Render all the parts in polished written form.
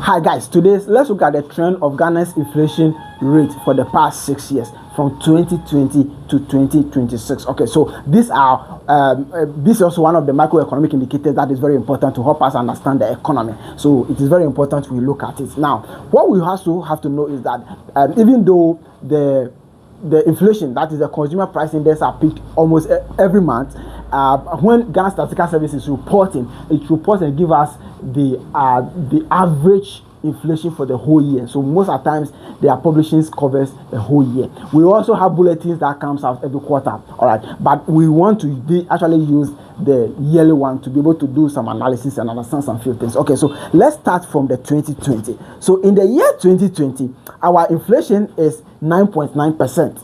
Hi guys, today let's look at the trend of Ghana's inflation rate for the past 6 years from 2020 to 2026. Okay, so these are this is also one of the macroeconomic indicators that is very important to help us understand the economy. So it is very important we look at it. Now, what we also have to know is that even though the inflation, that is the consumer price index, are peaked almost every month, when Ghana Statistical Service is reporting, it reports and give us the average inflation for the whole year. So most of the times their publishing covers the whole year. We also have bulletins that comes out every quarter, all right, but we want to actually use the yearly one to be able to do some analysis and understand some few things. Okay, so let's start from the 2020. So in the year 2020, our inflation is 9.9%.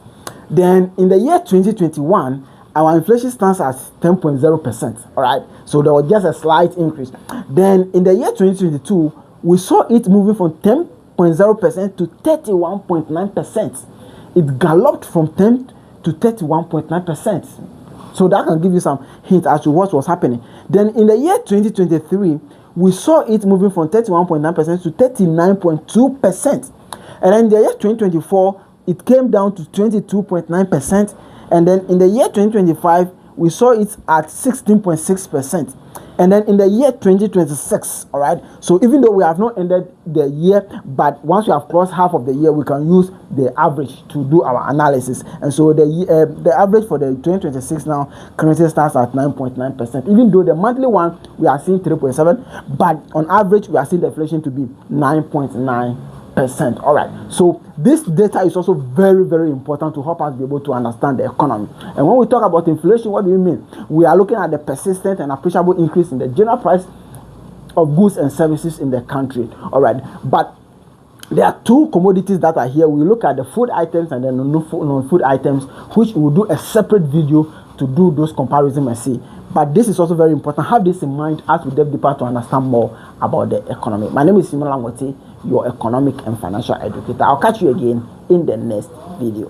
Then in the year 2021, our inflation stands at 10.0%. All right, so there was just a slight increase. Then in the year 2022, we saw it moving from 10.0% to 31.9%. It galloped from 10 to 31.9%. So that can give you some hint as to what was happening. Then in the year 2023, we saw it moving from 31.9% to 39.2%. And then in the year 2024, it came down to 22.9%. And then in the year 2025, we saw it at 16.6%. And then in the year 2026, all right, so even though we have not ended the year, but once we have crossed half of the year, we can use the average to do our analysis. And so the average for the 2026 now currently starts at 9.9%. Even though the monthly one, we are seeing 3.7, but on average, we are seeing the inflation to be 9.9%. All right, so this data is also very, very important to help us be able to understand the economy. And when we talk about inflation, what do we mean? We are looking at the persistent and appreciable increase in the general price of goods and services in the country. All right, but there are two commodities that are here. We look at the food items and the non-food items, which we will do a separate video to do those comparisons and see. But this is also very important. Have this in mind as we delve deeper to understand more about the economy. My name is Simon Langote, your economic and financial educator. I'll catch you again in the next video.